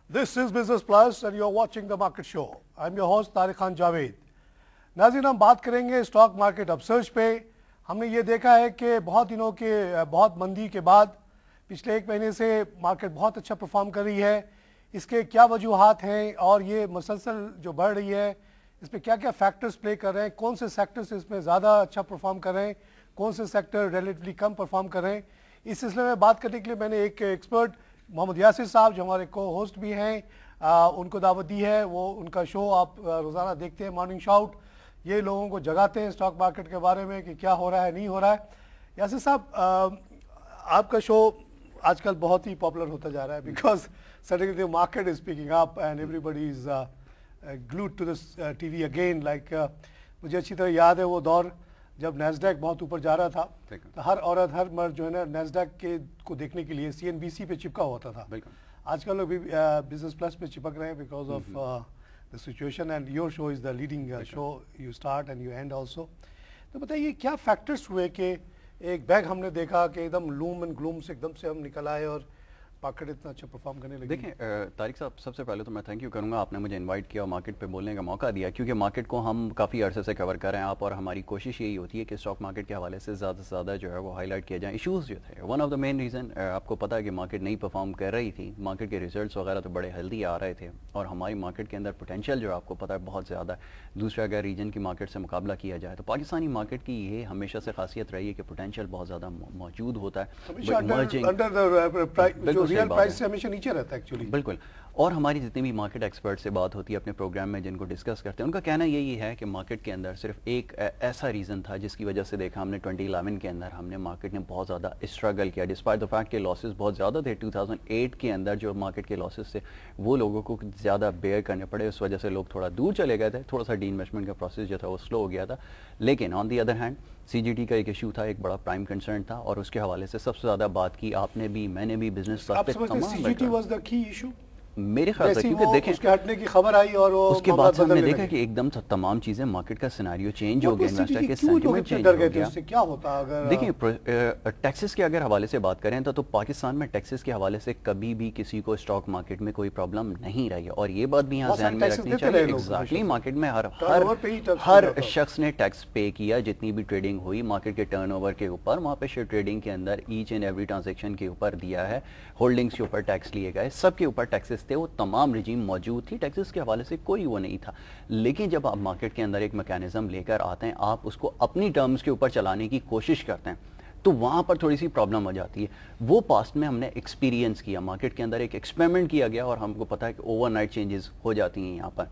This is Business Plus and you're watching the Market Show. I'm your host Tariq Khan Javed. नाज़रीन, हम बात करेंगे stock market upsurge पे. हमने ये देखा है कि बहुत दिनों के बहुत मंदी के बाद पिछले एक महीने से मार्केट बहुत अच्छा परफॉर्म कर रही है. इसके क्या वजूहात हैं और ये मसलसल जो बढ़ रही है इस पर क्या क्या फैक्टर्स प्ले कर रहे हैं, कौन से सेक्टर्स इसमें ज़्यादा अच्छा परफॉर्म कर रहे हैं, कौन से सेक्टर रिलेटिवली कम परफॉर्म कर रहे हैं. इस सिलसिले में बात करने के लिए मैंने एक एक्सपर्ट मोहम्मद यासिर साहब जो हमारे को होस्ट भी हैं उनको दावत दी है. वो उनका शो आप रोज़ाना देखते हैं, मॉर्निंग शाउट. ये लोगों को जगाते हैं स्टॉक मार्केट के बारे में कि क्या हो रहा है नहीं हो रहा है. यासिर साहब, आपका शो आजकल बहुत ही पॉपुलर होता जा रहा है because suddenly the market is picking up and everybody is glued to this TV again. मुझे अच्छी तरह याद है वो दौर जब नैस्डैक बहुत ऊपर जा रहा था तो हर औरत हर मर्द जो है ना नैस्डैक के को देखने के लिए CNBC पे चिपका होता था. आजकल लोग भी बिजनेस प्लस पे चिपक रहे हैं because of the situation and your show is the leading show. You start and you and also. तो बताइए क्या फैक्टर्स हुए कि एक बैग हमने देखा कि एकदम लूम एंड ग्लूम से एकदम से हम निकल आए और मार्केट इतना अच्छा परफॉर्म करने लगे. देखें तारिक साहब, सबसे पहले तो मैं थैंक यू करूंगा, आपने मुझे इनवाइट किया और मार्केट पे बोलने का मौका दिया, क्योंकि मार्केट को हम काफ़ी अरसे से कवर कर रहे हैं आप और हमारी कोशिश यही होती है कि स्टॉक मार्केट के हवाले से ज़्यादा जो है वो हाईलाइट किया जाए. इशूज़ जो थे, one of the main reason आपको पता है कि मार्केट नहीं परफॉर्म कर रही थी. मार्केट के रिजल्ट्स वगैरह तो बड़े हेल्दी आ रहे थे और हमारी मार्केट के अंदर पोटेंशियल जो आपको पता है बहुत ज़्यादा है. दूसरा, अगर रीजन की मार्केट से मुकाबला किया जाए तो पाकिस्तानी मार्केट की ये हमेशा से खासियत रही है कि पोटेंशियल बहुत ज़्यादा मौजूद होता है. नीचे रहता है एक्चुअली. बिल्कुल. और हमारी जितनी भी मार्केट एक्सपर्ट से बात होती है अपने प्रोग्राम में जिनको डिस्कस करते हैं, उनका कहना यही है कि मार्केट के अंदर सिर्फ एक ऐसा रीज़न था जिसकी वजह से देखा हमने 2011 के अंदर हमने मार्केट ने बहुत ज़्यादा स्ट्रगल किया डिस्पाइट द फैक्ट के लॉसेस बहुत ज़्यादा थे. 2008 के अंदर जो मार्केट के लॉसेस थे वो लोगों को ज़्यादा बेयर करने पड़े. उस वजह से लोग थोड़ा दूर चले गए थे, थोड़ा सा डी इन्वेस्टमेंट का प्रोसेस जो था वो स्लो हो गया था. लेकिन on the other hand CGT का एक इशू था, एक बड़ा प्राइम कंसर्न था और उसके हवाले से सबसे ज़्यादा बात की आपने भी, मैंने भी. Business CGT was the key issue मेरे ख्याल से, क्योंकि देखें उसके हटने की खबर आई और वो उसके बाद से हमने देखा कि एकदम तमाम चीजें मार्केट का सिनेरियो चेंज हो गया, इन्वेस्टर के सेंटिमेंट चेंज हो गया. उससे क्या होता अगर देखिए टैक्सेस के अगर हवाले से बात करें तो पाकिस्तान में टैक्सेस के हवाले से कभी भी किसी को स्टॉक मार्केट में कोई प्रॉब्लम नहीं रही है और ये बात भी यहाँ ध्यान में रखनी चाहिए. एग्जैक्टली, मार्केट में हर शख्स ने टैक्स पे किया. जितनी भी ट्रेडिंग हुई मार्केट के टर्नओवर के ऊपर, वहाँ पे शेयर ट्रेडिंग के अंदर ईच एंड एवरी ट्रांजेक्शन के ऊपर दिया है, होल्डिंग्स के ऊपर टैक्स लिए गए, सबके ऊपर टैक्सेस थे. वो तमाम मौजूद थी, टैक्सेस के हवाले से कोई वो नहीं था. लेकिन जब आप मार्केट के अंदर एक मैकेनिज्म लेकर आते हैं, आप उसको अपनी टर्म्स के ऊपर चलाने की कोशिश करते हैं तो वहां पर थोड़ी सी प्रॉब्लम हो जाती है. वो पास्ट में हमने एक्सपीरियंस किया, मार्केट के अंदर एक एक्सपेरिमेंट किया गया और हमको पता है कि ओवरनाइट चेंजेस हो जाती हैं. यहाँ पर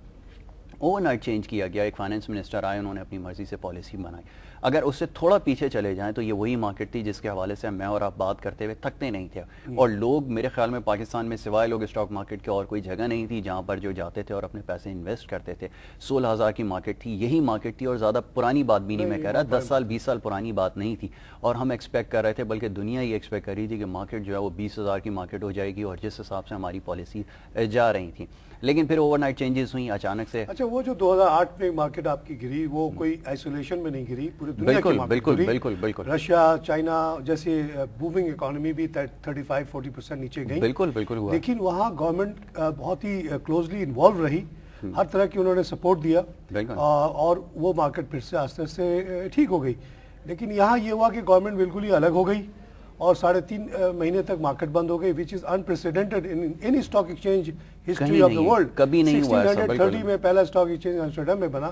ओवरनाइट चेंज किया गया, एक फाइनेंस मिनिस्टर आए, उन्होंने अपनी मर्जी से पॉलिसी बनाई. अगर उससे थोड़ा पीछे चले जाएं तो ये वही मार्केट थी जिसके हवाले से मैं और आप बात करते हुए थकते नहीं थे. और लोग, मेरे ख्याल में पाकिस्तान में सिवाय लोग स्टॉक मार्केट के और कोई जगह नहीं थी जहां पर जो जाते थे और अपने पैसे इन्वेस्ट करते थे. 16,000 की मार्केट थी, यही मार्केट थी और ज़्यादा पुरानी बात भी नहीं मैं कह रहा, 10 साल 20 साल पुरानी बात नहीं थी. और हम एक्सपेक्ट कर रहे थे, बल्कि दुनिया ये एक्सपेक्ट कर रही थी कि मार्केट जो है वो 20,000 की मार्केट हो जाएगी और जिस हिसाब से हमारी पॉलिसी जा रही थी. लेकिन फिर ओवरनाइट चेंजेस हुई अचानक से. अच्छा, वो जो 2008 में मार्केट आपकी गिरी वो कोई आइसोलेशन में नहीं गिरी, पूरी दुनिया की मार्केट बिल्कुल. रशिया, चाइना जैसे बूमिंग इकोनॉमी भी 35-40% नीचे गई. बिल्कुल हुआ. लेकिन वहाँ गवर्नमेंट बहुत ही क्लोजली इन्वॉल्व रही, हर तरह की उन्होंने सपोर्ट दिया और वो मार्केट फिर से आस्ते आस्ते ठीक हो गई. लेकिन यहाँ ये हुआ कि गवर्नमेंट बिल्कुल ही अलग हो गई और 3.5 महीने तक मार्केट बंद हो गई, which is unprecedented in any stock exchange history of the world. कभी नहीं हुआ ऐसा. 1630 में पहला स्टॉक एक्सचेंज एम्स्टर्डम में बना,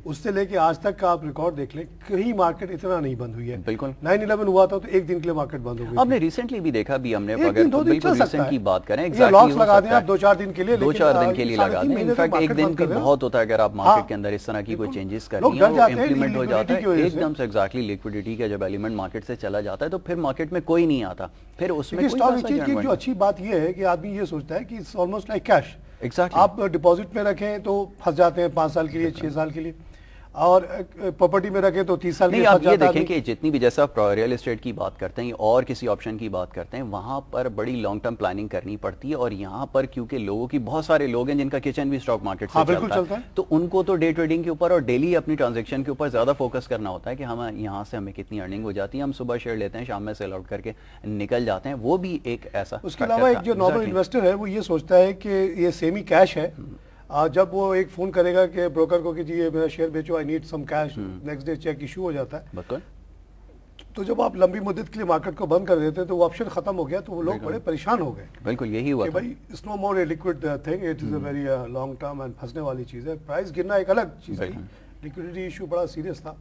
उससे लेके आज तक का आप रिकॉर्ड देख लें, कहीं मार्केट इतना नहीं बंद हुई है. बिल्कुल. 9/11 हुआ था तो एक दिन के लिए मार्केट बंद हो गई. आपने रिसेंटली भी देखा भी, हमने अगर बिल्कुल रिसेंट की बात करें, लॉक्स लगा दें आप 2-4 दिन के लिए, 2-4 दिन के लिए लगा दें. इनफैक्ट एक दिन भी बहुत होता है अगर आप मार्केट के अंदर इस तरह की कोई चेंजेस कर रही हैं, इंप्लीमेंट हो जाता है एकदम से. एग्जैक्टली, लिक्विडिटी का जब एलिमेंट मार्केट से चला जाता है तो फिर मार्केट में कोई नहीं आता. फिर उसमें स्टॉक एक्सचेंज की जो अच्छी बात ये है कि आदमी ये सोचता है कि it's almost like cash. Exactly. आप डिपॉजिट में रखें तो फंस जाते हैं 5 साल के लिए, 6 साल के लिए. اور پراپرٹی میں رکھے تو 30 سال نہیں. آپ یہ دیکھیں کہ جتنی بھی جیسا آپ ریئل اسٹیٹ کی بات کرتے ہیں اور کسی آپشن کی بات کرتے ہیں وہاں پر بڑی لانگ ٹرم پلاننگ کرنی پڑتی ہے, اور یہاں پر کیونکہ لوگوں کی بہت سارے لوگ ہیں جن کا کچن بھی اسٹاک مارکیٹ سے چلتا ہے, تو ان کو تو ڈے ٹریڈنگ کے اوپر اور ڈیلی اپنی ٹرانزیکشن کے اوپر زیادہ فوکس کرنا ہوتا ہے کہ ہم یہاں سے ہمیں کتنی ارننگ ہو جاتی ہے, ہم صبح شیئر لیتے ہیں شام میں سیل آؤٹ کر کے نکل جاتے ہیں. وہ بھی ایک ایسا. اس کے علاوہ ایک جو نارمل انویسٹر ہے وہ یہ سوچتا ہے کہ یہ سیمی کیش ہے, جب وہ ایک فون کرے گا کہ بروکر کو کہ جی یہ میرا شیئر بیچو, I need some cash, next day cheque issue ہو جاتا ہے. تو جب آپ لمبی مدت کے لیے مارکیٹ کو بند کر دیتے تو وہ آپشن ختم ہو گیا, تو وہ لوگ بڑے پریشان ہو گئے. بالکل یہی ہوا کہ بھائی it's no more a liquid thing, it is a very long term and پھنسنے والی چیز ہے. پرائز گرنا ایک الگ چیز تھی, لیکوڈیٹی ایشو بڑا سیریس تھا.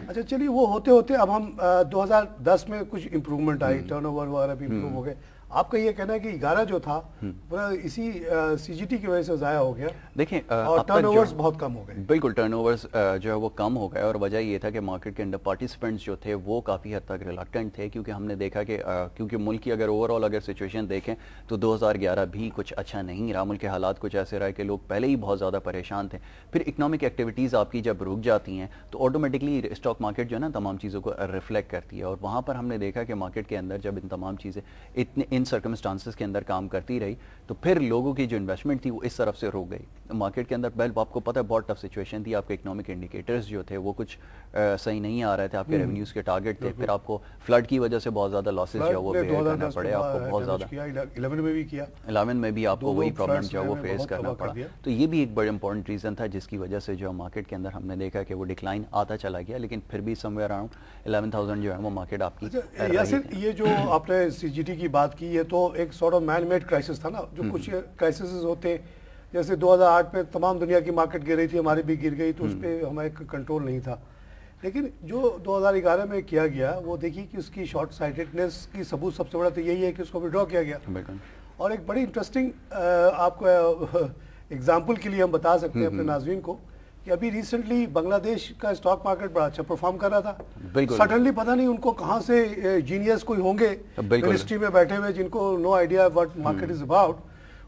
اچھا چلیے وہ ہوتے ہوتے اب ہم 2010 میں کچھ امپروومنٹ آئی, ٹرن اوور وغیرہ بھی امپروو ہو گئے. آپ کا یہ کہنا ہے کہ 11 جو تھا پورا اسی سی جی ٹی کی وجہ سے ضائع ہو گیا. دیکھیں اور ٹرن اوورز بہت کم ہو گئے. بالکل ٹرن اوورز جو ہے وہ کم ہو گئے, اور وجہ یہ تھا کہ مارکیٹ کے اندر پارٹیسپینٹس جو تھے وہ کافی حد تک ریلکٹنٹ تھے, کیونکہ ہم نے دیکھا کہ کیونکہ ملک کی اگر اوور آل اگر سچویشن دیکھیں تو 2011 بھی کچھ اچھا نہیں رہا. ملک کے حالات کچھ ایسے رہے کہ لوگ پہلے ہی بہت زیادہ پریشان تھے. پھر اکنامک ایکٹیویٹیز آپ کی جب رک جاتی ہیں تو آٹومیٹکلی اسٹاک مارکیٹ جو ہے نا تمام چیزوں کو ریفلیکٹ کرتی ہے, اور وہاں پر ہم نے دیکھا کہ مارکیٹ کے اندر جب ان تمام چیزیں ان سرکمسٹانسز کے اندر کام کرتی رہی تو پھر لوگوں کی جو انویسٹمنٹ تھی وہ اس طرف سے رک گئی. مارکیٹ کے اندر پہلے آپ کو پتہ ہے بہت ٹف سچویشن تھی, آپ کے اکنامک انڈیکیٹرز جو تھے وہ کچھ صحیح نہیں آ رہے تھے, آپ کے ریونیوز کے ٹارگٹ تھے, پھر آپ کو فلڈ کی وجہ سے بہت زیادہ لاسز جو وہ بیئر کرنا پڑے, آپ کو بہت زیادہ 11 میں بھی آپ کو وہی پرابلم جو وہ فیس کرنا پڑا. تو یہ بھی ایک بڑا امپورٹنٹ ریزن تھا جس کی وجہ سے جو مارکیٹ کے اندر ہم نے دیکھا کہ وہ ڈکلائن آتا چلا گیا, لیکن پھر بھی سم ویئر اراؤنڈ 11,000 جو ہے وہ مارکیٹ آپ کی. یاسر یہ جو آپ نے سی جی ٹی کی بات کی, یہ تو ایک sort of man made crisis تھا نا, جو کچھ کرائسس ہوتے جیسے 2008 میں تمام دنیا کی مارکیٹ گر رہی تھی, ہماری بھی گر گئی, تو اس پہ ہمیں کنٹرول نہیں تھا. لیکن جو 2011 میں کیا گیا وہ دیکھیے کہ اس کی شارٹ سائٹڈنس کی ثبوت سب سے بڑا تو یہی ہے کہ اس کو وڈرا کیا گیا. اور ایک بڑی انٹرسٹنگ آپ کو ایگزامپل کے لیے ہم بتا سکتے ہیں اپنے ناظرین کو کہ ابھی ریسنٹلی بنگلہ دیش کا اسٹاک مارکیٹ بڑا اچھا پرفارم کر رہا تھا. سڈنلی پتہ نہیں ان کو کہاں سے جینیس کوئی ہوں گے منسٹری میں بیٹھے ہوئے جن کو no idea what market is about,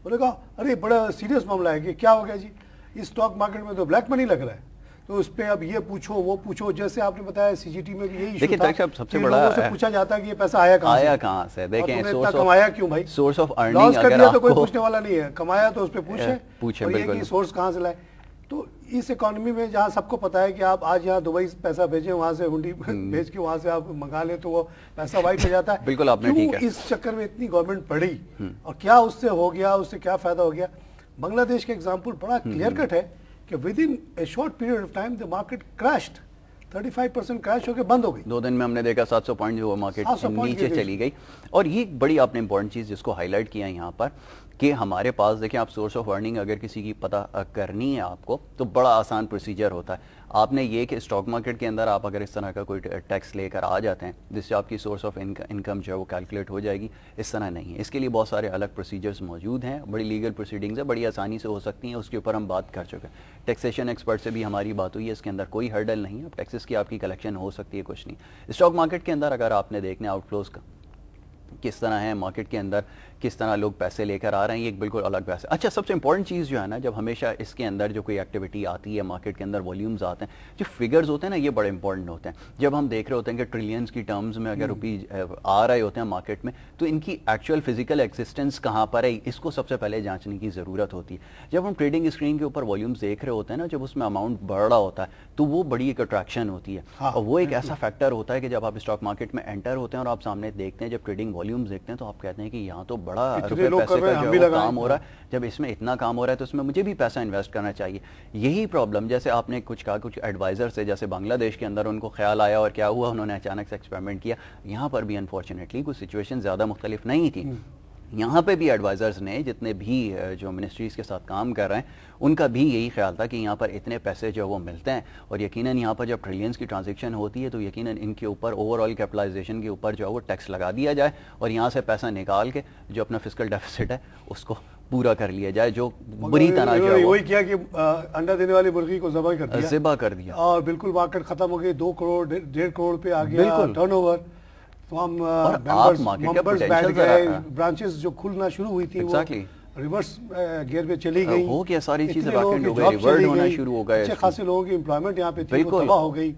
انہوں نے کہا ارے بڑا سیریس معاملہ ہے کہ کیا ہو گیا جی, اس اسٹاک مارکیٹ میں تو بلیک منی لگ رہا ہے, تو اس پہ اب یہ پوچھو وہ پوچھو. جیسے آپ نے بتایا سی جی ٹی میں بھی یہی ایشو تھا, سب سے بڑا سے پوچھا جاتا ہے کہ یہ پیسہ آیا کہاں سے, دیکھیں اتنا کمایا کیوں بھائی, سورس آف ارننگ لاس کر دیا تو کوئی پوچھنے والا نہیں ہے, کمایا تو اس پہ پوچھیں, اور یہ کہ سورس کہاں سے لائے. تو اس اکانومی میں جہاں سب کو پتا ہے کہ آپ آج یہاں دبئی پیسہ بھیجیں, وہاں سے ہنڈی بھیج کے وہاں سے آپ منگا لیں تو وہ پیسہ وائٹ ہو جاتا ہے. بالکل آپ نے ٹھیک ہے, اس چکر میں اتنی گورنمنٹ پڑی اور کیا اس سے ہو گیا, اس سے کیا فائدہ ہو گیا. بنگلہ دیش کا ایگزامپل بڑا کلیئر کٹ ہے کہ within a short period of time the market crashed, 35% crash ہو کے بند ہو گئی. 2 دن میں ہم نے دیکھا 700 پوائنٹ جو مارکیٹ نیچے چلی گئی. اور یہ بڑی آپ نے امپورٹنٹ چیز جس کو ہائی لائٹ کیا یہاں پر کہ ہمارے پاس دیکھیں آپ سورس آف ارننگ اگر کسی کی پتہ کرنی ہے آپ کو تو بڑا آسان پروسیجر ہوتا ہے. آپ نے یہ کہ اسٹاک مارکیٹ کے اندر آپ اگر اس طرح کا کوئی ٹیکس لے کر آ جاتے ہیں جس سے آپ کی سورس آف انکم جو ہے وہ کیلکولیٹ ہو جائے گی, اس طرح نہیں ہے. اس کے لیے بہت سارے الگ پروسیجرز موجود ہیں, بڑی لیگل پروسیڈنگز ہیں, بڑی آسانی سے ہو سکتی ہیں, اس کے اوپر ہم بات کر چکے ہیں. ٹیکسیشن ایکسپرٹ سے بھی ہماری بات ہوئی ہے, اس کے اندر کوئی ہرڈل نہیں ہے, ٹیکسز کی آپ کی کلیکشن ہو سکتی ہے, کچھ نہیں. اسٹاک مارکیٹ کے اندر اگر آپ نے دیکھنا آؤٹ فلوز کا کس طرح ہے, مارکیٹ کے اندر کس طرح لوگ پیسے لے کر آ رہے ہیں, یہ ایک بالکل الگ بحث ہے. اچھا سب سے امپورٹنٹ چیز جو ہے نا, جب ہمیشہ اس کے اندر جو کوئی ایکٹیویٹی آتی ہے مارکیٹ کے اندر والیومز آتے ہیں, جو فگرز ہوتے ہیں نا یہ بڑے امپورٹنٹ ہوتے ہیں. جب ہم دیکھ رہے ہوتے ہیں کہ ٹریلینز کی ٹرمز میں اگر روپی آ رہے ہوتے ہیں مارکیٹ میں, تو ان کی ایکچوئل فزیکل ایگزسٹنس کہاں پر ہے, اس کو سب سے پہلے جانچنے کی ضرورت ہوتی ہے. جب ہم ٹریڈنگ اسکرین کے اوپر والیومز دیکھ رہے ہوتے ہیں نا, جب اس میں اماؤنٹ بڑھ رہا ہوتا ہے تو وہ بڑی ایک اٹریکشن ہوتی ہے, اور وہ ایک ایسا فیکٹر ہوتا ہے کہ جب آپ اسٹاک مارکیٹ میں انٹر ہوتے ہیں اور آپ سامنے دیکھتے ہیں جب ٹریڈنگ والیومز دیکھتے ہیں تو آپ کہتے ہیں کہ یہاں تو بڑا روپے پیسے کا جو کام ہو رہا ہے, جب اس میں اتنا کام ہو رہا ہے تو اس میں مجھے بھی پیسہ انویسٹ کرنا چاہیے. یہی پرابلم جیسے آپ نے کچھ کہا کچھ ایڈوائزر سے, جیسے بنگلہ دیش کے اندر ان کو خیال آیا اور کیا ہوا, انہوں نے اچانک سے ایکسپیریمنٹ کیا. یہاں پر بھی انفارچونیٹلی کوئی سچویشن زیادہ مختلف نہیں تھی. یہاں پہ بھی ایڈوائزرز نے جتنے بھی جو منسٹریز کے ساتھ کام کر رہے ہیں ان کا بھی یہی خیال تھا کہ یہاں پر اتنے پیسے جو وہ ملتے ہیں, اور یقیناً یہاں پر جب ٹریلینز کی ٹرانزیکشن ہوتی ہے تو یقیناً ان کے اوپر اوور آل کیپٹلائزیشن کے اوپر جو ہے وہ ٹیکس لگا دیا جائے, اور یہاں سے پیسہ نکال کے جو اپنا فسکل ڈیفیسٹ ہے اس کو پورا کر لیا جائے, جو بری طرح جو ہے وہی کیا کہ انڈا دینے والی مرغی کو ذبح کر دیا, اور بالکل مارکیٹ ختم ہو گئی, 2 کروڑ 1.5 کروڑ پہ آ گیا ٹرن اوور. تو ہم برانچز جو کھلنا شروع ہوئی تھی وہ ریورس گیئر پہ چلی گئی, ہو گیا ساری چیزیں ویکنٹ ہو گئی, ریورٹ ہونا شروع ہو گئے, اچھے خاصے لوگوں کی امپلائمنٹ یہاں پہ تھی وہ تباہ ہو گئی.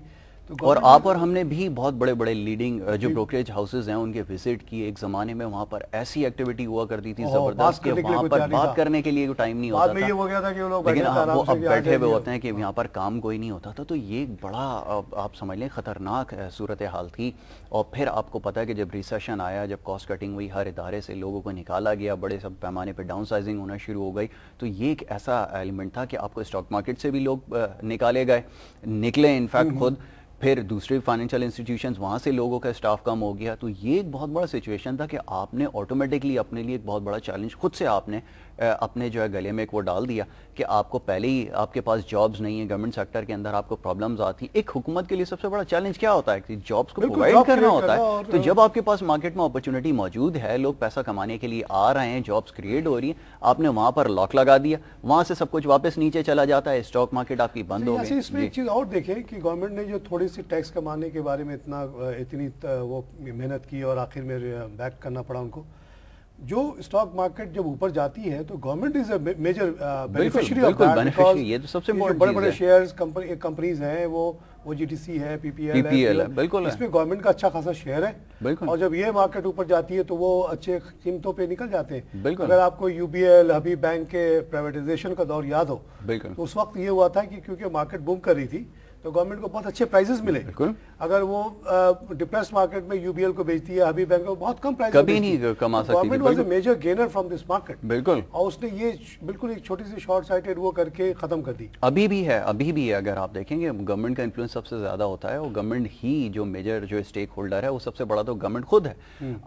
اور آپ اور ہم نے بھی بہت بڑے بڑے لیڈنگ جو بروکریج ہاؤسز ہیں ان کے وزٹ کی. ایک زمانے میں وہاں پر ایسی ایکٹیویٹی ہوا کرتی تھی زبردست کہ وہاں پر بات کرنے کے لیے ٹائم نہیں ہوتا تھا, لیکن وہ اب بیٹھے ہوئے ہوتے ہیں کہ یہاں پر کام کوئی نہیں ہوتا تھا. تو یہ ایک بڑا آپ سمجھ لیں خطرناک صورتحال تھی. اور پھر آپ کو پتا ہے کہ جب ریسیشن آیا, جب کاسٹ کٹنگ ہوئی, ہر ادارے سے لوگوں کو نکالا گیا, بڑے سب پیمانے پہ ڈاؤن سائزنگ ہونا شروع ہو گئی, تو یہ ایک ایسا ایلیمنٹ تھا کہ آپ کو اسٹاک مارکیٹ سے بھی لوگ نکالے گئے, نکلے انفیکٹ خود, پھر دوسرے فائنینشیل انسٹیٹیوشنز وہاں سے لوگوں کا اسٹاف کم ہو گیا. تو یہ ایک بہت بڑا سچویشن تھا کہ آپ نے آٹومیٹکلی اپنے لیے ایک بہت بڑا چیلنج خود سے آپ نے اپنے جو ہے گلے میں ایک وہ ڈال دیا کہ آپ کو پہلے ہی آپ کے پاس جابز نہیں ہیں, گورنمنٹ سیکٹر کے اندر آپ کو پرابلمز آتی ہیں. ایک حکومت کے لیے سب سے بڑا چیلنج کیا ہوتا ہے کہ جابز کو پرووائڈ کرنا ہوتا ہے. تو جب آپ کے پاس مارکیٹ میں اپرچونٹی موجود ہے, لوگ پیسہ کمانے کے لیے آ رہے ہیں, جابز کریٹ ہو رہی ہیں, آپ نے وہاں پر لاک لگا دیا, وہاں سے سب کچھ واپس نیچے چلا جاتا ہے, اسٹاک مارکیٹ آپ کی بند ہو گئی. اس میں ایک چیز اور دیکھیں کہ گورنمنٹ نے جو تھوڑی سی ٹیکس کمانے کے بارے میں اتنی وہ محنت کی اور آخر میں بیک کرنا پڑا ان کو. جو اسٹاک مارکیٹ جب اوپر جاتی ہے تو government is a major beneficiary of that, because یہ تو سب سے بڑے بڑے شیئرز کمپنیز ہیں, وہ جی ٹی سی ہے, پی پی ایل ہے, بالکل اس میں گورنمنٹ کا اچھا خاصا شیئر ہے. اور جب یہ مارکیٹ اوپر جاتی ہے تو وہ اچھے قیمتوں پہ نکل جاتے ہیں. اگر آپ کو U B L, Habib bank کے پرائیویٹائزیشن کا دور یاد ہو تو اس وقت یہ ہوا تھا کہ کیونکہ مارکیٹ بوم کر رہی تھی تو گورنمنٹ کو بہت اچھے پرائزز ملے. اگر وہ ڈپریس مارکیٹ میں یو بی ایل کو بیچتی ہے, حبیب بینک کو بہت کم پرائز کبھی نہیں کما سکتی. Government was a major gainer from this market. بالکل. اور اس نے یہ بالکل ایک چھوٹی سی شارٹ سائٹڈ وہ کر کے ختم کر دی. ابھی بھی ہے اگر آپ دیکھیں گے گورنمنٹ کا انفلوئنس سب سے زیادہ ہوتا ہے, اور گورنمنٹ ہی جو میجر جو اسٹیک ہولڈر ہے وہ سب سے بڑا تو گورنمنٹ خود ہے.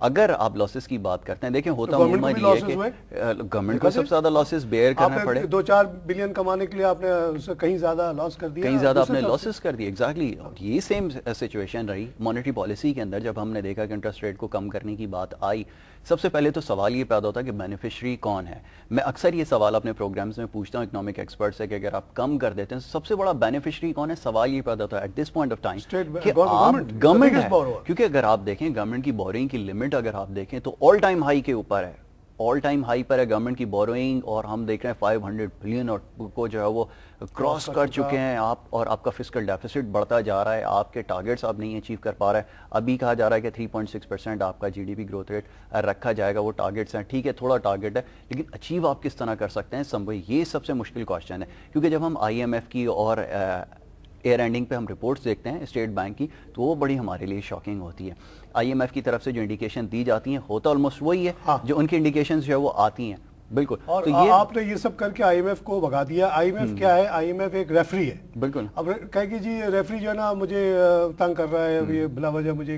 اگر آپ لاسز کی بات کرتے ہیں, دیکھیں ہوتا عموماً یہ ہے کہ گورنمنٹ کو سب سے زیادہ لاسز بیئر کرنا پڑے. 2-4 بلین کمانے کے لیے آپ نے کہیں زیادہ لاس کر دیا, کہیں زیادہ آپ نے لاسز کر دی. ایگزیکٹلی. یہ سیم سچویشن رہی مانیٹری پالیسی کے اندر. جب ہم نے دیکھا کہ انٹرسٹ ریٹ کو کم کرنے کی بات آئی, سب سے پہلے تو سوال یہ پیدا ہوتا ہے کہ بینیفیشری کون ہے. میں اکثر یہ سوال اپنے پروگرامز میں پوچھتا ہوں اکنامک ایکسپرٹ سے کہ اگر آپ کم کر دیتے ہیں سب سے بڑا بینیفیشری کون ہے. سوال یہ پیدا ہوتا ہے at this point of time کہ آپ گورنمنٹ ہے, کیونکہ اگر آپ دیکھیں گورنمنٹ کی بوروئنگ کی لمٹ اگر آپ دیکھیں تو آل ٹائم ہائی کے اوپر ہے, آل ٹائم ہائی پر ہے گورنمنٹ کی بوروئنگ. اور ہم دیکھ رہے ہیں 500 بلین کو جو ہے وہ کراس کر چکے ہیں آپ, اور آپ کا فسکل ڈیفیسٹ بڑھتا جا رہا ہے, آپ کے ٹارگیٹس آپ نہیں اچیو کر پا رہے ہیں. ابھی کہا جا رہا ہے کہ 3.6% آپ کا G D P growth rate رکھا جائے گا, وہ ٹارگیٹس ہیں, ٹھیک ہے تھوڑا ٹارگیٹ ہے, لیکن اچیو آپ کس طرح کر سکتے ہیں, یہ سب سے مشکل کوشچن ہے. کیونکہ جب ہم آئی ایم ایف کی اور ایئر اینڈنگ پہ ہم رپورٹس دیکھتے ہیں اسٹیٹ بینک کی, تو وہ بڑی ہمارے لیے شاکنگ ہوتی ہے. آئی ایم ایف کی طرف سے جو انڈیکیشن دی جاتی ہیں ہوتا آلموسٹ وہی ہے جو ان کی انڈیکیشنز جو ہے وہ آتی ہیں. بالکل. اور آپ نے یہ سب کر کے آئی ایم ایف کو بھگا دیا. آئی ایم ایف کیا ہے, آئی ایم ایف ایک ریفری ہے. بالکل. اب کہے کہ جی ریفری جو ہے نا مجھے تنگ کر رہا ہے, یہ بلا وجہ مجھے,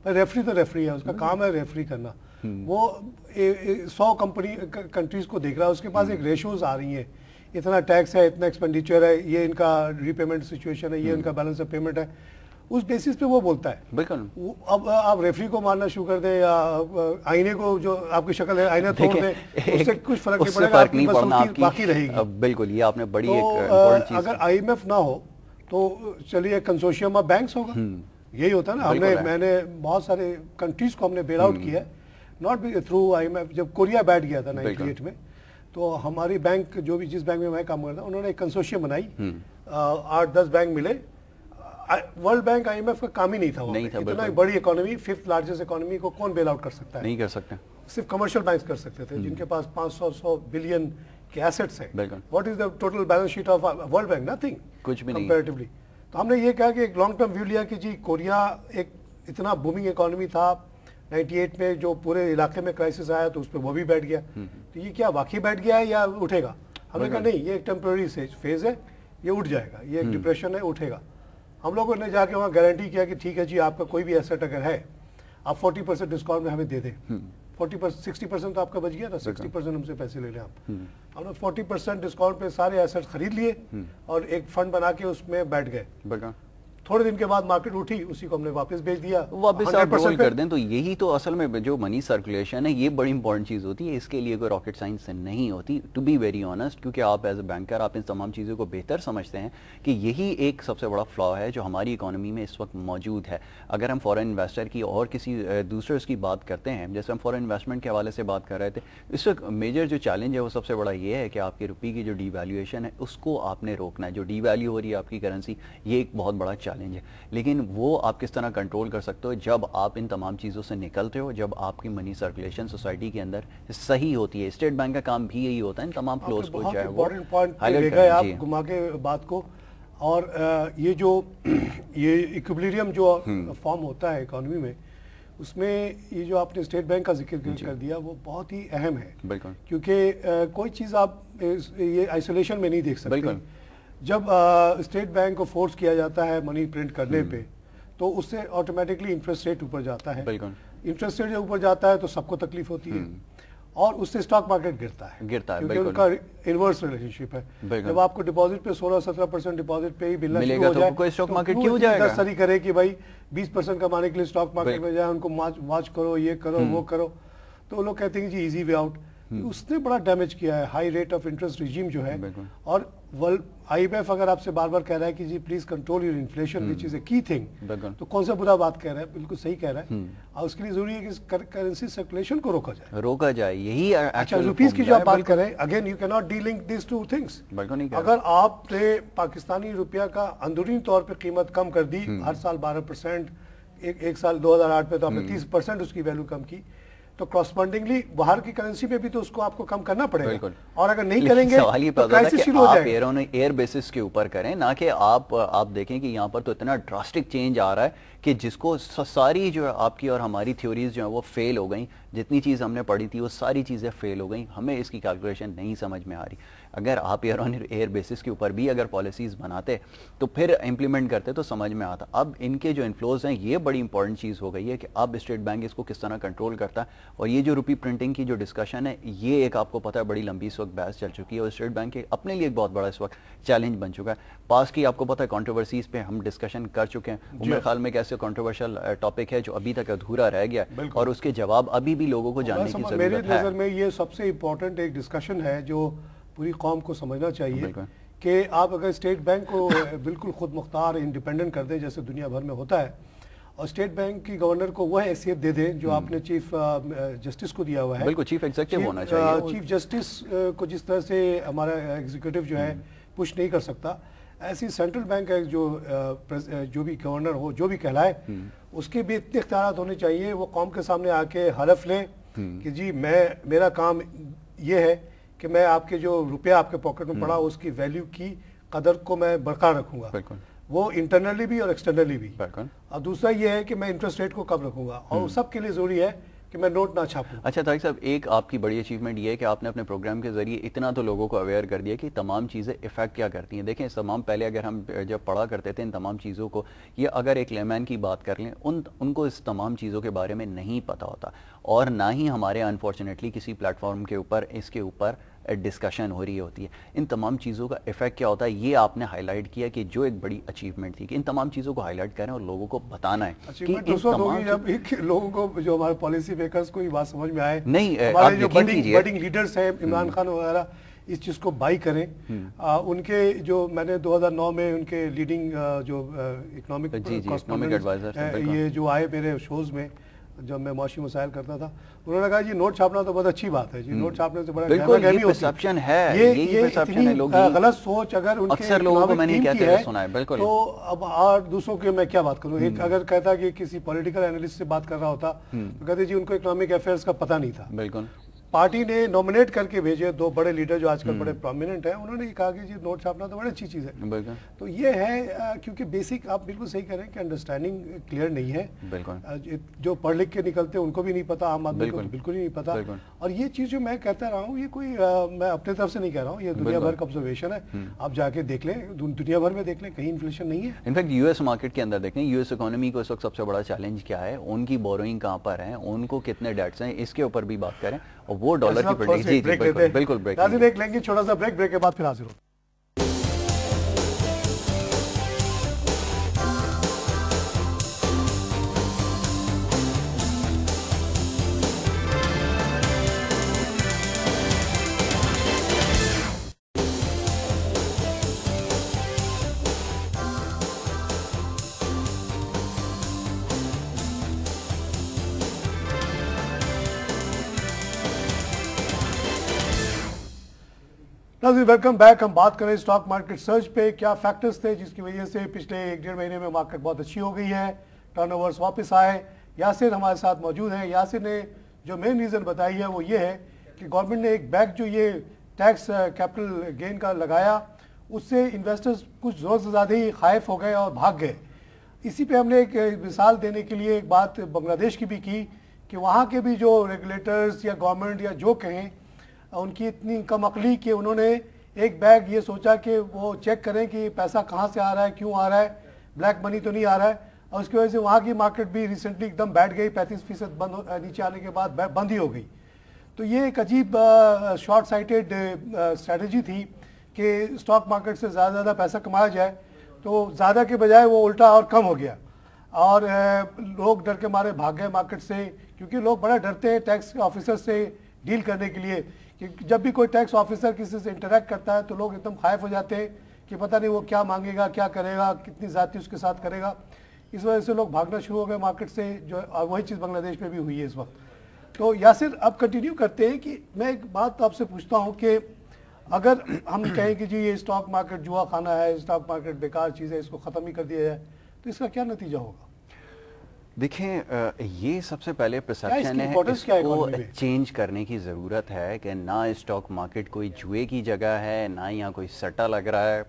ریفری تو ریفری ہے, اس کا کام ہے ریفری کرنا. وہ 100 کنٹریز کو دیکھ رہا ہے, اس کے پاس ایک ریشوز آ رہی ہیں, اتنا ٹیکس ہے, اتنا ایکسپینڈیچر ہے, یہ ان کا ری پیمنٹ سچویشن ہے, یہ ان کا بیلنس آف پیمنٹ ہے, اس بیسس پہ وہ بولتا ہے. بالکل. اب آپ ریفری کو مارنا شروع کر دیں یا آئینے کو جو آپ کی شکل ہے آئینہ توڑ دیں, اس سے کچھ فرق نہیں پڑے گا, آپ کی مسئولیت باقی رہے گی. بالکل. یہ آپ نے بڑی ایک امپورٹنٹ چیز. اگر آئی ایم ایف نہ ہو تو چلیے کنسورشیم آف بینکس ہوگا, یہی ہوتا ہے نا. میں نے بہت سارے کنٹریز کو ہم نے بیل آؤٹ کیا ہے, not through I M F. جب کوریا بیٹھ گیا تھا 98 میں, تو ہماری بینک جو بھی جس بینک میں میں کام کرتا انہوں نے ایک کنسورشیم بنائی, 8-10 بینک ملے. World bank I M F کا کام ہی نہیں تھا. اتنا بڑی اکانومی, 5th لارجسٹ اکانومی کو کون بیل آؤٹ کر سکتا ہے؟ نہیں کر سکتے. صرف کمرشل بینکس کر سکتے تھے جن کے پاس 500 بلین کے ایسٹس ہیں. What is the total balance sheet of world bank? Nothing, کچھ بھی نہیں کمپیریٹیولی. تو ہم نے یہ کہا کہ ایک لانگ ٹرم ویو لیا کہ جی کوریا ایک اتنا بومنگ اکانومی تھا 98 میں, جو پورے علاقے میں کرائسس آیا تو اس پہ وہ بھی بیٹھ گیا. تو یہ کیا واقعی بیٹھ گیا ہے یا اٹھے گا؟ ہم نے کہا نہیں, یہ ایک ٹیمپرری فیز ہے, یہ اٹھ جائے گا, یہ ایک ڈپریشن ہے, اٹھے گا. ہم لوگوں نے جا کے وہاں گارنٹی کیا کہ ٹھیک ہے جی آپ کا کوئی بھی ایسٹ اگر ہے آپ 40% ڈسکاؤنٹ میں ہمیں دے دیں. 60% تو آپ کا بچ گیا نا, 60% ہم سے پیسے لے لیں آپ. ہم نے 40% ڈسکاؤنٹ پہ سارے ایسٹ خرید لیے اور ایک فنڈ بنا کے اس میں بیٹھ گئے. थोड़े दिन के बाद मार्केट उठी, उसी को हमने वापस भेज दिया, वापस आप रोल कर दें। तो यही तो असल में जो मनी सर्कुलेशन है ये बड़ी इंपॉर्टेंट चीज़ होती है, इसके लिए कोई रॉकेट साइंस नहीं होती, टू बी वेरी ऑनेस्ट, क्योंकि आप एज ए बैंकर आप इन तमाम चीज़ों को बेहतर समझते हैं कि यही एक सबसे बड़ा फ्लॉ है जो हमारी इकोनॉमी में इस वक्त मौजूद है। अगर हम फॉरेन इन्वेस्टर की और किसी दूसरे उसकी बात करते हैं, जैसे हम फॉरेन इन्वेस्टमेंट के हवाले से बात कर रहे थे, इस वक्त मेजर जो चैलेंज है वो सबसे बड़ा ये है कि आपके रुपये की जो डीवैल्यूएशन है उसको आपने रोकना है। जो डीवैल्यू हो रही है आपकी करेंसी, ये एक बहुत बड़ा चैलेंज है, लेकिन वो आप किस तरह कंट्रोल कर सकते हो जब आप इन तमाम चीज़ों से निकलते हो, जब आपकी मनी सर्कुलेशन सोसाइटी के अंदर सही होती है। स्टेट बैंक का काम भी यही होता है इन तमाम फ्लोज को जो है वो हाईलाइट करें, आप घुमा के बात को। और ये जो ये इक्विलिब्रियम जो फॉर्म होता है इकोनॉमी में, उसमें ये जो आपने स्टेट बैंक का जिक्र कर दिया वो बहुत ही अहम है, क्योंकि कोई चीज़ आप ये आइसोलेशन में नहीं देख सकते। जब स्टेट बैंक को फोर्स किया जाता है मनी प्रिंट करने पे, तो उससे ऑटोमेटिकली इंटरेस्ट रेट ऊपर जाता है। इंटरेस्ट रेट जब ऊपर जाता है तो सबको तकलीफ होती है, और उससे स्टॉक मार्केट गिरता है क्योंकि उनका इनवर्स रिलेशनशिप है। जब आपको डिपॉजिट पे 16-17% डिपॉजिट पे ही मिलना हो जाए, स्टॉक मार्केट क्यों जाएगा? सरी करे कि भाई 20% कमाने के लिए स्टॉक मार्केट में जाए, उनको वॉच करो, ये करो, वो करो, तो लोग कहते हैं जी इजी वे आउट। उसने बड़ा डैमेज किया है high rate of interest regime जो है। और IMF अगर आपसे बार बार कह रहा है कि जी please control your inflation which is a key thing, तो कौन सा बुरा बात कह रहा है, बिल्कुल सही कह रहा है। और उसके लिए जरूरी है कि करेंसी सर्कुलेशन को रोका जाए। यही अच्छा, रुपीस की जो आप बात करें, again you can not delink this two things. अगर आपने पाकिस्तानी रुपया का अंदरूनी तौर पर कीमत कम कर दी हर साल 12%, एक साल 2008 में तो आपने 30% उसकी वैल्यू कम की, तो क्रॉसपॉन्डिंगली बाहर की करेंसी पे भी तो उसको आपको कम करना पड़ेगा। और अगर नहीं करेंगे तो क्राइसिस शुरू हो जाएगा। एयर बेसिस के ऊपर करें, ना कि आप देखें कि यहाँ पर तो इतना ड्रास्टिक चेंज आ रहा है कि जिसको सारी जो आपकी और हमारी थ्योरीज जो है वो फेल हो गई। जितनी चीज़ हमने पढ़ी थी वो सारी चीज़ें फेल हो गई, हमें इसकी कैलकुलेशन नहीं समझ में आ रही। अगर आप ईयर ऑन एयर बेसिस के ऊपर भी अगर पॉलिसीज़ बनाते तो फिर इम्प्लीमेंट करते तो समझ में आता। अब इनके जो इन्फ्लोज हैं ये बड़ी इंपॉर्टेंट चीज़ हो गई है कि अब स्टेट बैंक इसको किस तरह कंट्रोल करता है। और ये जो रुपी प्रिंटिंग की जो डिस्कशन है, ये एक आपको पता है बड़ी लंबी इस वक्त बहस चल चुकी है, और स्टेट बैंक के अपने लिए एक बहुत बड़ा इस वक्त चैलेंज बन चुका है। पास की आपको पता है कॉन्ट्रोवर्सीज पे हम डिस्कशन कर चुके हैं। मेरे ख्याल में कैसे कॉन्ट्रोवर्शियल टॉपिक है जो अभी तक अधूरा रह गया और उसके जवाब अभी भी लोगों को जानने की जरूरत है। मेरी नज़र में ये सबसे इम्पोर्टेंट एक डिस्कशन है जो पूरी कौम को समझना चाहिए कि आप अगर स्टेट बैंक को बिल्कुल खुद मुख्तार इंडिपेंडेंट कर दें जैसे दुनिया भर में होता है, और स्टेट बैंक की गवर्नर को वह हैसियत दे दें जो आपने चीफ जस्टिस को दिया हुआ है। बिल्कुल चीफ एग्जीक्यूटिव होना चाहिए। चीफ जस्टिस को जिस तरह से हमारा एग्जीक्यूटिव जो है पुश नहीं कर सकता, ऐसी सेंट्रल बैंक का जो भी गवर्नर हो, जो भी कहलाए, उसके भी इतने इख्तियारात होने चाहिए, वो कौम के सामने आके हलफ ले कि जी मेरा काम ये है कि मैं आपके जो रुपया आपके पॉकेट में पड़ा उसकी वैल्यू की कदर को मैं बरकरार रखूंगा, वो इंटरनली भी और एक्सटर्नली भी। और दूसरा ये है कि मैं इंटरेस्ट रेट को कम रखूंगा, और सब के लिए जरूरी है कि मैं नोट ना छापूं। अच्छा तारिक साहब, एक आपकी बड़ी अचीवमेंट ये है कि आपने अपने प्रोग्राम के जरिए इतना तो लोगों को अवेयर कर दिया कि तमाम चीज़ें इफेक्ट क्या करती हैं। देखें, इस तमाम पहले अगर हम जब पढ़ा करते थे इन तमाम चीज़ों को, ये अगर एक लेमैन की बात कर लें, उनको इस तमाम चीज़ों के बारे में नहीं पता होता, और ना ही हमारे अनफॉर्चुनेटली किसी प्लेटफॉर्म के ऊपर इसके ऊपर डिस्कशन हो रही होती है। इन तमाम चीज़ों का इफेक्ट क्या होता है, ये आपने हाईलाइट किया कि जो एक बड़ी अचीवमेंट थी कि इन तमाम चीज़ों को हाईलाइट करें और लोगों को बताना है कि इन तमाम जब लोगों को, जो हमारे पॉलिसी मेकर्स को ये बात समझ में आए, नहीं हमारे जो बडिंग लीडर्स हैं इमरान खान वगैरह, इस चीज़ को बाई करें। उनके जो मैंने 2009 में उनके लीडिंग जो इकोनॉमिक एडवाइजर ये जो आए मेरे शोज में जब मैं मौशी मसाइल करता था, उन्होंने कहा जी नोट छापना तो बहुत अच्छी बात है जी, नोट छापने से बड़ा परसेप्शन है, ये इतनी गलत सोच अगर उनके अक्सर लोगों को मैंने कहते हुए सुना है। बिल्कुल, तो अब और दूसरों के मैं क्या बात करूं, एक अगर कहता कि किसी पॉलिटिकल एनालिस्ट से बात कर रहा होता तो कहते जी उनको इकोनॉमिक अफेयर्स का पता नहीं था। बिल्कुल, पार्टी ने नॉमिनेट करके भेजे दो बड़े लीडर जो आजकल बड़े प्रोमिनेंट हैं, उन्होंने कहा कि जी नोट छापना तो बड़ी अच्छी चीज़ है। तो ये है क्योंकि बेसिक आप बिल्कुल सही कह रहे हैं कि अंडरस्टैंडिंग क्लियर नहीं है। बिल्कुल, जो पढ़ लिख के निकलते हैं उनको भी नहीं पता, आम आदमी को बिल्कुल ही नहीं पता। और ये चीज़ जो मैं कहता रहा हूँ, ये कोई मैं अपने तरफ से नहीं कह रहा हूँ, ये दुनिया भर का ऑब्जर्वेशन है। आप जाके देख लें, दुनिया भर में देख लें, कहीं इन्फ्लेशन नहीं है। इनफैक्ट यूएस मार्केट के अंदर देखें, यूएस इकोनॉमी को इस वक्त सबसे बड़ा चैलेंज क्या है, उनकी बोरोइंग कहाँ पर है, उनको कितने डेट्स हैं, इसके ऊपर भी बात करें, और वो डॉलर की प्रेडिक्शन। जी बिल्कुल ब्रेक लेंगे, छोटा सा ब्रेक के बाद फिर हाजिर होते हैं। नाज़रीन वेलकम बैक। हम बात करें स्टॉक मार्केट सर्च पे, क्या फैक्टर्स थे जिसकी वजह से पिछले 1-1.5 महीने में मार्केट बहुत अच्छी हो गई है, टर्नओवर्स वापस आए। यासिर हमारे साथ मौजूद हैं। यासिर ने जो मेन रीज़न बताई है वो ये है कि गवर्नमेंट ने एक बैग जो ये टैक्स कैपिटल गेन का लगाया, उससे इन्वेस्टर्स कुछ ज़ोर से ज़्यादा ही खाइफ हो गए और भाग गए। इसी पे हमने एक मिसाल देने के लिए एक बात बांग्लादेश की भी की कि वहाँ के भी जो रेगुलेटर्स या गवर्नमेंट या जो कहें, उनकी इतनी कम अकली कि उन्होंने एक बैग ये सोचा कि वो चेक करें कि पैसा कहाँ से आ रहा है, क्यों आ रहा है, ब्लैक मनी तो नहीं आ रहा है, और उसकी वजह से वहाँ की मार्केट भी रिसेंटली एकदम बैठ गई। 35% नीचे आने के बाद बंद ही हो गई। तो ये एक अजीब शॉर्ट साइटेड स्ट्रैटेजी थी कि स्टॉक मार्केट से ज़्यादा पैसा कमाया जाए, तो ज़्यादा के बजाय वो उल्टा और कम हो गया और लोग डर के मारे भाग गए मार्केट से, क्योंकि लोग बड़ा डरते हैं टैक्स ऑफिसर से डील करने के लिए कि जब भी कोई टैक्स ऑफिसर किसी से इंटरेक्ट करता है तो लोग एकदम खाइफ हो जाते हैं कि पता नहीं वो क्या मांगेगा, क्या करेगा, कितनी ज़्यादती उसके साथ करेगा। इस वजह से लोग भागना शुरू हो गए मार्केट से, जो वही चीज़ बांग्लादेश में भी हुई है इस वक्त। तो यासिर अब कंटिन्यू करते हैं कि मैं एक बात आपसे पूछता हूँ कि अगर हम कहें कि जी ये स्टॉक मार्केट जुआ खाना है, स्टॉक मार्केट बेकार चीज़ है, इसको ख़त्म ही कर दिया जाए, तो इसका क्या नतीजा होगा? देखें, ये सबसे पहले परसेप्शन है, इसको चेंज करने की ज़रूरत है कि ना स्टॉक मार्केट कोई जुए की जगह है, ना यहाँ कोई सट्टा लग रहा है,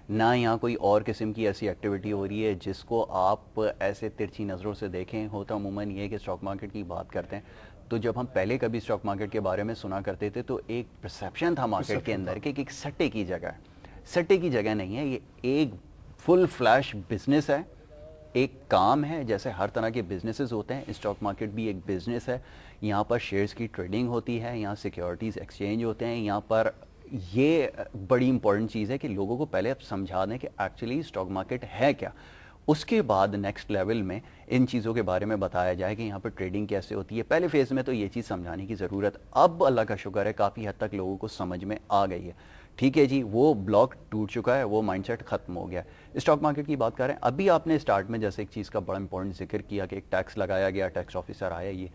ना यहाँ कोई और किस्म की ऐसी एक्टिविटी हो रही है जिसको आप ऐसे तिरछी नज़रों से देखें। होता अमूमन ये है कि स्टॉक मार्केट की बात करते हैं तो जब हम पहले कभी स्टॉक मार्केट के बारे में सुना करते थे तो एक परसेप्शन था मार्केट के अंदर कि एक सट्टे की जगह है। सट्टे की जगह नहीं है, ये एक फुल फ्लैश बिजनेस है, एक काम है। जैसे हर तरह के बिजनेसेस होते हैं, स्टॉक मार्केट भी एक बिजनेस है। यहाँ पर शेयर्स की ट्रेडिंग होती है, यहाँ सिक्योरिटीज़ एक्सचेंज होते हैं। यहाँ पर ये बड़ी इंपॉर्टेंट चीज़ है कि लोगों को पहले आप समझा दें कि एक्चुअली स्टॉक मार्केट है क्या, उसके बाद नेक्स्ट लेवल में इन चीज़ों के बारे में बताया जाए कि यहाँ पर ट्रेडिंग कैसे होती है। पहले फेज़ में तो ये चीज़ समझाने की ज़रूरत, अब अल्लाह का शुक्र है काफ़ी हद तक लोगों को समझ में आ गई है। ठीक है जी, वो ब्लॉक टूट चुका है, वो माइंडसेट ख़त्म हो गया। स्टॉक मार्केट की बात करें, अभी आपने स्टार्ट में जैसे एक चीज़ का बड़ा इंपॉर्टेंट जिक्र किया कि एक टैक्स लगाया गया, टैक्स ऑफिसर आया। ये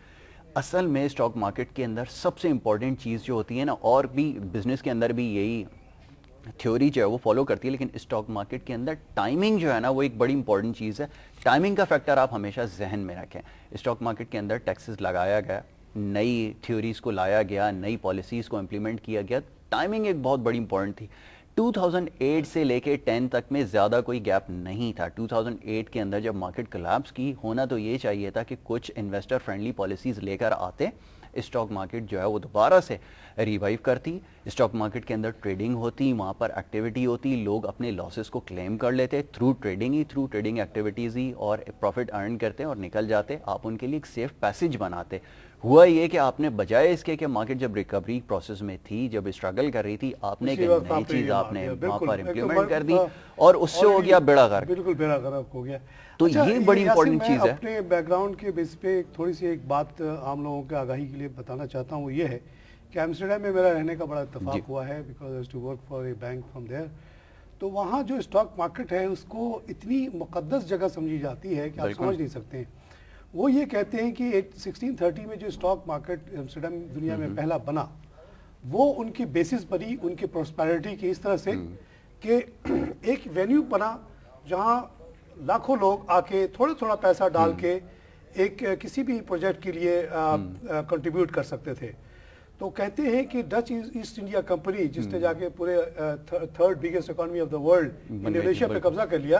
असल में स्टॉक मार्केट के अंदर सबसे इंपॉर्टेंट चीज़ जो होती है ना, और भी बिजनेस के अंदर भी यही थ्योरी जो है वो फॉलो करती है, लेकिन स्टॉक मार्केट के अंदर टाइमिंग जो है ना वो एक बड़ी इंपॉर्टेंट चीज़ है। टाइमिंग का फैक्टर आप हमेशा जहन में रखें। स्टॉक मार्केट के अंदर टैक्सेस लगाया गया, नई थ्योरीज़ को लाया गया, नई पॉलिसीज़ को इम्प्लीमेंट किया गया, टाइमिंग एक बहुत बड़ी इंपॉर्टेंट थी। 2008 से लेके 10 तक में ज़्यादा कोई गैप नहीं था। 2008 के अंदर जब मार्केट कोलैप्स की, होना तो ये चाहिए था कि कुछ इन्वेस्टर फ्रेंडली पॉलिसीज़ लेकर आते, स्टॉक मार्केट जो है वो दोबारा से रिवाइव करती, स्टॉक मार्केट के अंदर ट्रेडिंग होती, वहाँ पर एक्टिविटी होती, लोग अपने लॉसेस को क्लेम कर लेते थ्रू ट्रेडिंग एक्टिविटीज़ ही, और प्रॉफिट अर्न करते और निकल जाते। आप उनके लिए एक सेफ पैसेज बनाते। हुआ ये कि आपने बजाय इसके कि मार्केट जब रिकवरी प्रोसेस में थी, जब स्ट्रगल कर रही थी, आपने एक नई चीज़ आपने वहाँ पर इम्प्लीमेंट कर दी और उससे हो गया बेड़ा गर्क। बिल्कुल बेड़ा गर्क हो गया। तो ये बड़ी इंपॉर्टेंट चीज़ है। अपने बैकग्राउंड के बेस पे थोड़ी सी एक बात आम लोगों के आगाही के लिए बताना चाहता हूँ। वो ये है कि एम्स्टर्डम में मेरा रहने का बड़ा इत्तेफाक हुआ है, because I too work for a bank from there. तो वहाँ जो स्टॉक मार्केट है उसको इतनी मुकद्दस जगह समझी जाती है कि आप समझ नहीं सकते हैं। वो ये कहते हैं कि 1630 में जो स्टॉक मार्केट एम्स्टर्डम दुनिया में पहला बना, वो उनकी बेसिस बनी उनकी प्रॉस्पेरिटी की इस तरह से कि एक वेन्यू बना जहाँ लाखों लोग आके थोड़ा थोड़ा पैसा डाल के एक किसी भी प्रोजेक्ट के लिए कंट्रीब्यूट कर सकते थे। तो कहते हैं कि डच ईस्ट इंडिया कंपनी, जिसने जाके पूरे third biggest economy of the world Indonesia पे कब्जा कर लिया,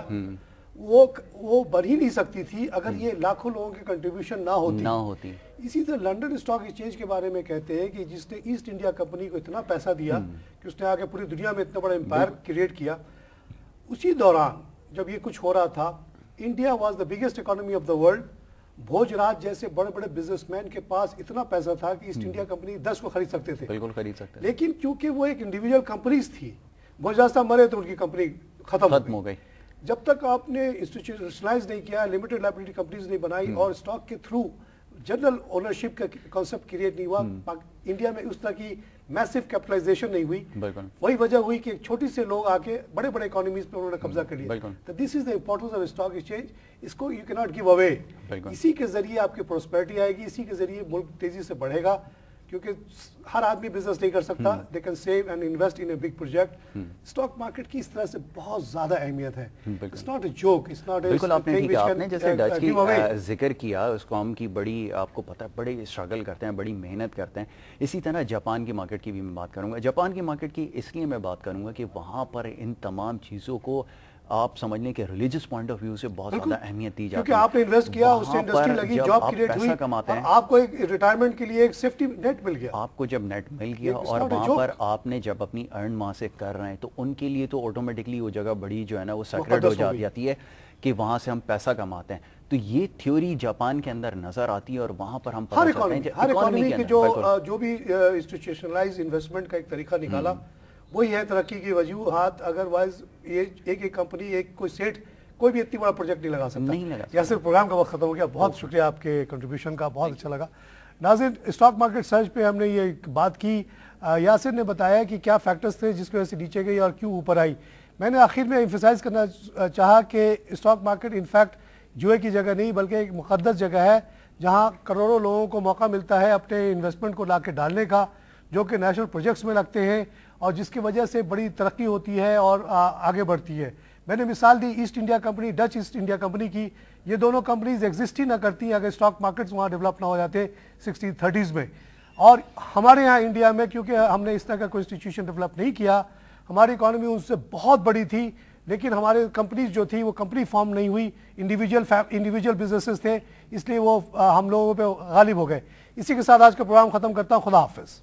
वो बन ही नहीं सकती थी अगर ये लाखों लोगों की कंट्रीब्यूशन ना होती। इसी तरह लंदन स्टॉक एक्सचेंज के बारे में कहते हैं कि जिसने ईस्ट इंडिया कंपनी को इतना पैसा दिया कि उसने आगे पूरी दुनिया में इतना बड़ा एम्पायर क्रिएट किया, उसी दौरान जब ये कुछ हो रहा था, India was the biggest economy of the world. Bhojraj जैसे बड़े बड़े बिजनेसमैन के पास इतना पैसा था कि ईस्ट इंडिया कंपनी 10 को खरीद सकते थे। बिल्कुल खरीद सकते थे। लेकिन क्योंकि वो एक इंडिविजुअल कंपनीज थी, भोजराज साहब मरे तो उनकी कंपनी खत्म हो गई। जब तक आपने इंस्टीट्यूशनलाइज नहीं किया, लिमिटेड लायबिलिटी कंपनीज नहीं बनाई और स्टॉक के थ्रू जनरल ओनरशिप का कॉन्सेप्ट क्रिएट नहीं हुआ, इंडिया में उस तरह की मैसिव कैपिटलाइजेशन नहीं हुई, वही वजह हुई कि छोटी से लोग आके बड़े बड़े इकोनॉमीज पे उन्होंने कब्जा कर लिया। तो this is the importance of stock exchange. इसको you can not give away. इसी के जरिए आपकी प्रोस्पेरिटी आएगी, इसी के जरिए मुल्क तेजी से बढ़ेगा, کیونکہ ہر آدمی بزنس نہیں کر سکتا. They can save and invest in a big project. Stock market کی اس طرح سے بہت زیادہ اہمیت ہے. It's not a joke, it's not a بالکل. آپ نے آپ نے جیسے ڈچ کی ذکر کیا, اس قوم کی بڑی, آپ کو پتہ ہے, بڑے اسٹرگل کرتے ہیں, بڑی محنت کرتے ہیں. اسی طرح جاپان کی مارکیٹ کی بھی میں بات کروں گا. جاپان کی مارکیٹ کی اس لیے میں بات کروں گا کہ وہاں پر ان تمام چیزوں کو آپ سمجھ لیں کہ ریلیجس پوائنٹ آف ویو سے بہت زیادہ اہمیت دی جاتی ہے, کیونکہ آپ نے انویسٹ کیا, اس سے انڈسٹری لگی, جاب کریٹ ہوئی, آپ کو ایک ریٹائرمنٹ کے لیے ایک سیفٹی نیٹ مل گیا. آپ کو جب نیٹ مل گیا اور وہاں پر آپ نے جب اپنی ارن وہاں سے کر رہے ہیں تو ان کے لیے تو آٹومیٹکلی وہ جگہ بڑی جو ہے نا وہ سیکریٹ ہو جاتی ہے کہ وہاں سے ہم پیسہ کماتے ہیں. تو یہ تھیوری جاپان کے اندر نظر آتی ہے اور وہاں پر ہم ہر اکانومی کے جو بھی انسٹیٹیوشنلائز انویسٹمنٹ کا ایک طریقہ نکالا, وہی ہے ترقی کی وجوہات. ادر وائز یہ ایک کمپنی, ایک کوئی سیٹ, کوئی بھی اتنی بڑا پروجیکٹ نہیں لگا سکتا. یاسر, پروگرام کا وقت ختم ہو گیا. بہت شکریہ آپ کے کنٹریبیوشن کا, بہت اچھا لگا. ناظرین, اسٹاک مارکیٹ سرچ پہ ہم نے یہ بات کی. یاسر نے بتایا کہ کیا فیکٹرز تھے جس کی وجہ سے نیچے گئی اور کیوں اوپر آئی. میں نے آخر میں ایمفیسائز کرنا چاہا کہ اسٹاک مارکیٹ انفیکٹ جوئے کی جگہ نہیں بلکہ ایک مقدس جگہ ہے جہاں کروڑوں لوگوں کو موقع ملتا ہے اپنے انویسٹمنٹ کو لا کے ڈالنے کا, جو کہ نیشنل پروجیکٹس میں لگتے ہیں اور جس کی وجہ سے بڑی ترقی ہوتی ہے اور آگے بڑھتی ہے. میں نے مثال the East India company, Dutch East India company کی. یہ دونوں کمپنیز ایگزسٹ ہی نہ کرتی اگر اسٹاک مارکیٹس وہاں ڈیولپ نہ ہو جاتے 60-30s میں. اور ہمارے یہاں انڈیا میں کیونکہ ہم نے اس طرح کا کوئی انسٹیٹیوشن ڈیولپ نہیں کیا, ہماری اکانومی ان سے بہت بڑی تھی لیکن ہمارے کمپنیز جو تھی وہ کمپنی فارم نہیں ہوئی, انڈیویجول بزنسز تھے, اس لیے وہ ہم لوگوں پہ غالب ہو گئے. اسی کے ساتھ آج کا پروگرام ختم کرتا ہوں. خدا حافظ.